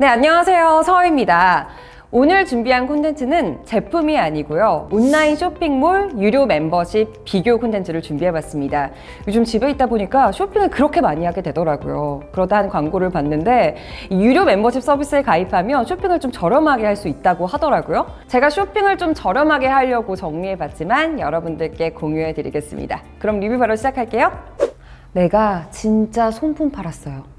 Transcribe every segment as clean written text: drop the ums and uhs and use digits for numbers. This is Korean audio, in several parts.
네, 안녕하세요. 서희입니다. 오늘 준비한 콘텐츠는 제품이 아니고요. 온라인 쇼핑몰 유료 멤버십 비교 콘텐츠를 준비해봤습니다. 요즘 집에 있다 보니까 쇼핑을 그렇게 많이 하게 되더라고요. 그러다 한 광고를 봤는데 이 유료 멤버십 서비스에 가입하면 쇼핑을 좀 저렴하게 할 수 있다고 하더라고요. 제가 쇼핑을 좀 저렴하게 하려고 정리해봤지만 여러분들께 공유해드리겠습니다. 그럼 리뷰 바로 시작할게요. 내가 진짜 손품 팔았어요.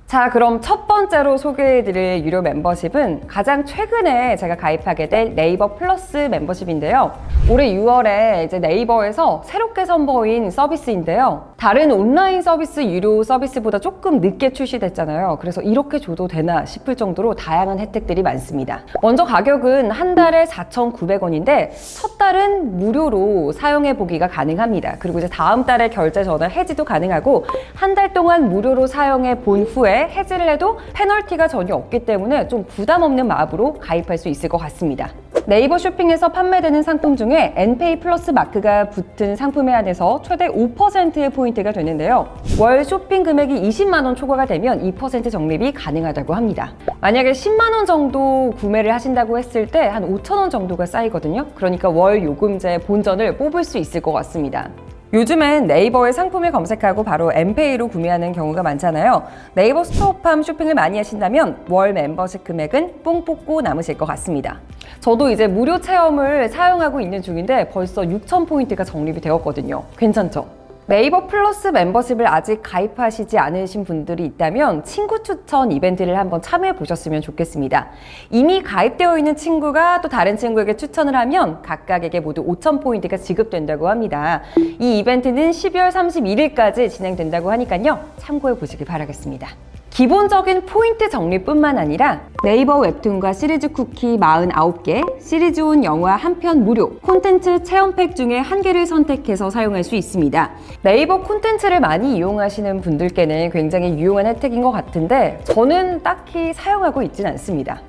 자, 그럼 첫 번째로 소개해드릴 유료 멤버십은 가장 최근에 제가 가입하게 될 네이버 플러스 멤버십인데요. 올해 6월에 이제 네이버에서 새롭게 선보인 서비스인데요. 다른 온라인 서비스 유료 서비스보다 조금 늦게 출시됐잖아요. 그래서 이렇게 줘도 되나 싶을 정도로 다양한 혜택들이 많습니다. 먼저 가격은 한 달에 4,900원인데 첫 달은 무료로 사용해보기가 가능합니다. 그리고 이제 다음 달에 결제 전에 해지도 가능하고 한 달 동안 무료로 사용해 본 후에 해지를 해도 페널티가 전혀 없기 때문에 좀 부담 없는 마음으로 가입할 수 있을 것 같습니다. 네이버 쇼핑에서 판매되는 상품 중에 엔페이 플러스 마크가 붙은 상품에 한해서 최대 5%의 포인트가 되는데요. 월 쇼핑 금액이 20만 원 초과가 되면 2% 적립이 가능하다고 합니다. 만약에 10만 원 정도 구매를 하신다고 했을 때 한 5천 원 정도가 쌓이거든요. 그러니까 월 요금제 본전을 뽑을 수 있을 것 같습니다. 요즘엔 네이버에 상품을 검색하고 바로 엔페이로 구매하는 경우가 많잖아요. 네이버 스토어팜 쇼핑을 많이 하신다면 월 멤버십 금액은 뽕 뽑고 남으실 것 같습니다. 저도 이제 무료 체험을 사용하고 있는 중인데 벌써 6,000포인트가 적립이 되었거든요. 괜찮죠? 네이버 플러스 멤버십을 아직 가입하시지 않으신 분들이 있다면 친구 추천 이벤트를 한번 참여해 보셨으면 좋겠습니다. 이미 가입되어 있는 친구가 또 다른 친구에게 추천을 하면 각각에게 모두 5,000포인트가 지급된다고 합니다. 이 이벤트는 12월 31일까지 진행된다고 하니까요. 참고해 보시길 바라겠습니다. 기본적인 포인트 적립뿐만 아니라 네이버 웹툰과 시리즈 쿠키 49개, 시리즈온 영화 1편 무료, 콘텐츠 체험팩 중에 1개를 선택해서 사용할 수 있습니다. 네이버 콘텐츠를 많이 이용하시는 분들께는 굉장히 유용한 혜택인 것 같은데 저는 딱히 사용하고 있진 않습니다.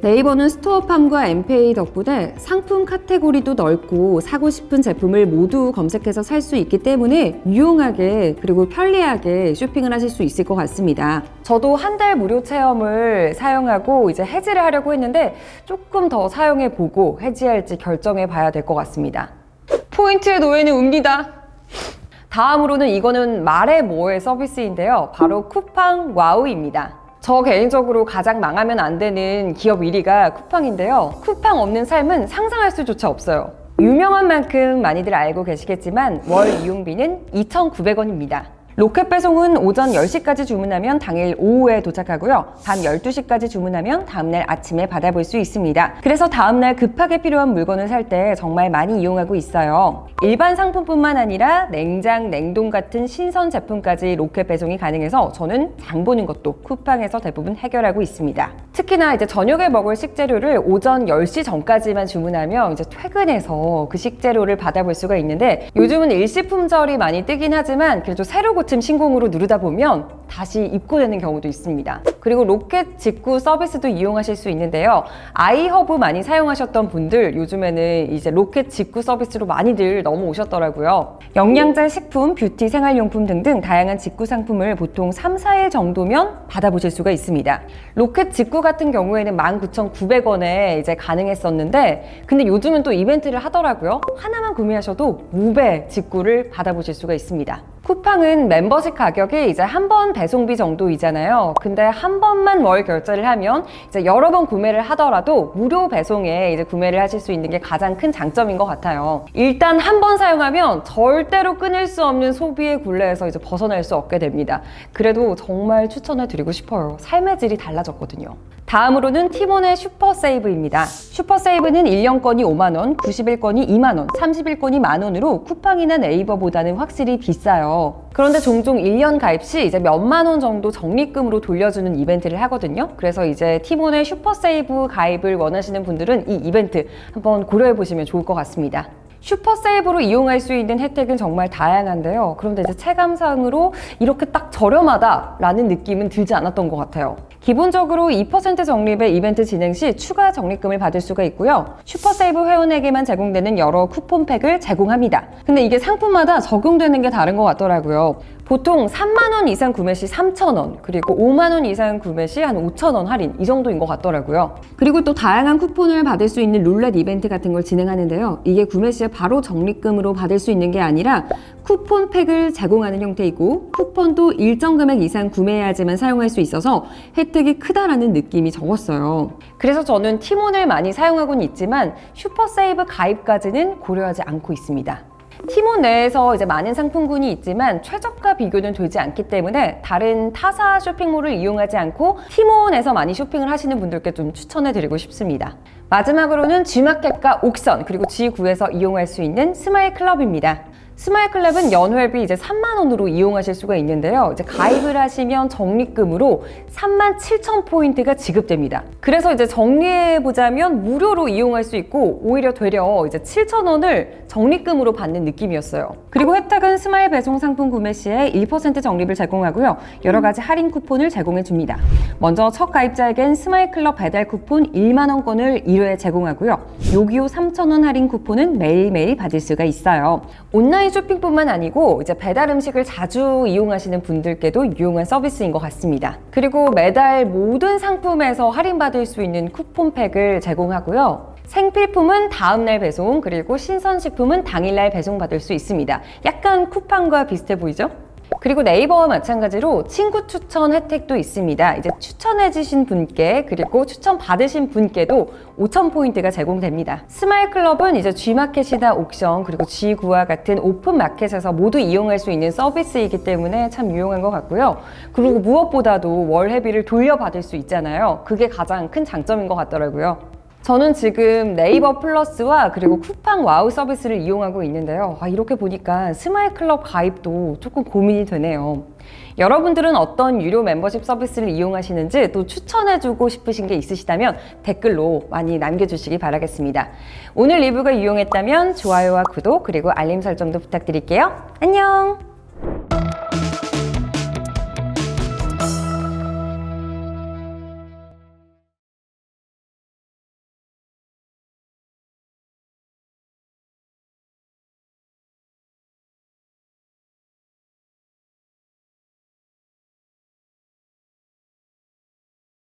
네이버는 스토어팜과 엔페이 덕분에 상품 카테고리도 넓고 사고 싶은 제품을 모두 검색해서 살 수 있기 때문에 유용하게 그리고 편리하게 쇼핑을 하실 수 있을 것 같습니다. 저도 한 달 무료 체험을 사용하고 이제 해지를 하려고 했는데 조금 더 사용해보고 해지할지 결정해 봐야 될 것 같습니다. 포인트의 노예는 웁니다. 다음으로는 이거는 말해 뭐해 서비스인데요. 바로 쿠팡 와우입니다. 저 개인적으로 가장 망하면 안 되는 기업 1위가 쿠팡인데요. 쿠팡 없는 삶은 상상할 수조차 없어요. 유명한 만큼 많이들 알고 계시겠지만 월 이용비는 2,900원입니다. 로켓 배송은 오전 10시까지 주문하면 당일 오후에 도착하고요. 밤 12시까지 주문하면 다음날 아침에 받아볼 수 있습니다. 그래서 다음날 급하게 필요한 물건을 살 때 정말 많이 이용하고 있어요. 일반 상품뿐만 아니라 냉장, 냉동 같은 신선 제품까지 로켓 배송이 가능해서 저는 장 보는 것도 쿠팡에서 대부분 해결하고 있습니다. 특히나 이제 저녁에 먹을 식재료를 오전 10시 전까지만 주문하면 이제 퇴근해서 그 식재료를 받아볼 수가 있는데 요즘은 일시품절이 많이 뜨긴 하지만 그래도 새로 고침 신공으로 누르다 보면 다시 입고되는 경우도 있습니다. 그리고 로켓 직구 서비스도 이용하실 수 있는데요. 아이허브 많이 사용하셨던 분들 요즘에는 이제 로켓 직구 서비스로 많이들 넘어오셨더라고요. 영양제, 식품, 뷰티, 생활용품 등등 다양한 직구 상품을 보통 3, 4일 정도면 받아보실 수가 있습니다. 로켓 직구 같은 경우에는 19,900원에 이제 가능했었는데 근데 요즘은 또 이벤트를 하더라고요. 하나만 구매하셔도 무배 직구를 받아보실 수가 있습니다. 쿠팡은 멤버십 가격이 이제 한 번 배송비 정도이잖아요. 근데 한 번만 월 결제를 하면 이제 여러 번 구매를 하더라도 무료 배송에 이제 구매를 하실 수 있는 게 가장 큰 장점인 것 같아요. 일단 한 번 사용하면 절대로 끊을 수 없는 소비의 굴레에서 이제 벗어날 수 없게 됩니다. 그래도 정말 추천을 드리고 싶어요. 삶의 질이 달라졌거든요. 다음으로는 티몬의 슈퍼세이브입니다. 슈퍼세이브는 1년권이 5만원, 90일권이 2만원, 30일권이 만원으로 쿠팡이나 네이버보다는 확실히 비싸요. 그런데 종종 1년 가입 시 이제 몇만 원 정도 적립금으로 돌려주는 이벤트를 하거든요. 그래서 이제 티몬의 슈퍼세이브 가입을 원하시는 분들은 이 이벤트 한번 고려해 보시면 좋을 것 같습니다. 슈퍼세이브로 이용할 수 있는 혜택은 정말 다양한데요. 그런데 이제 체감상으로 이렇게 딱 저렴하다라는 느낌은 들지 않았던 것 같아요. 기본적으로 2% 적립의 이벤트 진행 시 추가 적립금을 받을 수가 있고요. 슈퍼세이브 회원에게만 제공되는 여러 쿠폰팩을 제공합니다. 근데 이게 상품마다 적용되는 게 다른 것 같더라고요. 보통 3만 원 이상 구매 시 3,000원, 그리고 5만 원 이상 구매 시 한 5,000원 할인, 이 정도인 것 같더라고요. 그리고 또 다양한 쿠폰을 받을 수 있는 룰렛 이벤트 같은 걸 진행하는데요. 이게 구매 시에 바로 적립금으로 받을 수 있는 게 아니라 쿠폰팩을 제공하는 형태이고, 쿠폰도 일정 금액 이상 구매해야지만 사용할 수 있어서 혜택이 크다라는 느낌이 적었어요. 그래서 저는 티몬을 많이 사용하고는 있지만 슈퍼세이브 가입까지는 고려하지 않고 있습니다. 티몬 내에서 이제 많은 상품군이 있지만 최저가 비교는 되지 않기 때문에 다른 타사 쇼핑몰을 이용하지 않고 티몬에서 많이 쇼핑을 하시는 분들께 좀 추천해 드리고 싶습니다. 마지막으로는 G마켓과 옥션, 그리고 G9에서 이용할 수 있는 스마일 클럽입니다. 스마일 클럽은 연회비 이제 3만 원으로 이용하실 수가 있는데요. 이제 가입을 하시면 적립금으로 37,000포인트가 지급됩니다. 그래서 이제 정리해보자면 무료로 이용할 수 있고, 오히려 되려 이제 7,000원을 적립금으로 받는 느낌이었어요. 그리고 혜택은 스마일 배송 상품 구매 시에 1% 적립을 제공하고요. 여러 가지 할인 쿠폰을 제공해 줍니다. 먼저 첫 가입자에겐 스마일 클럽 배달 쿠폰 1만 원권을 1회 제공하고요. 요기요 3,000원 할인 쿠폰은 매일매일 받을 수가 있어요. 온라인 쇼핑뿐만 아니고 이제 배달 음식을 자주 이용하시는 분들께도 유용한 서비스인 것 같습니다. 그리고 매달 모든 상품에서 할인받을 수 있는 쿠폰팩을 제공하고요. 생필품은 다음날 배송, 그리고 신선식품은 당일날 배송받을 수 있습니다. 약간 쿠팡과 비슷해 보이죠? 그리고 네이버와 마찬가지로 친구 추천 혜택도 있습니다. 이제 추천해주신 분께, 그리고 추천 받으신 분께도 5,000포인트가 제공됩니다. 스마일 클럽은 이제 G마켓이나 옥션, 그리고 G9와 같은 오픈 마켓에서 모두 이용할 수 있는 서비스이기 때문에 참 유용한 것 같고요. 그리고 무엇보다도 월회비를 돌려받을 수 있잖아요. 그게 가장 큰 장점인 것 같더라고요. 저는 지금 네이버 플러스와 그리고 쿠팡 와우 서비스를 이용하고 있는데요. 이렇게 보니까 스마일 클럽 가입도 조금 고민이 되네요. 여러분들은 어떤 유료 멤버십 서비스를 이용하시는지, 또 추천해주고 싶으신 게 있으시다면 댓글로 많이 남겨주시기 바라겠습니다. 오늘 리뷰가 유용했다면 좋아요와 구독, 그리고 알림 설정도 부탁드릴게요. 안녕!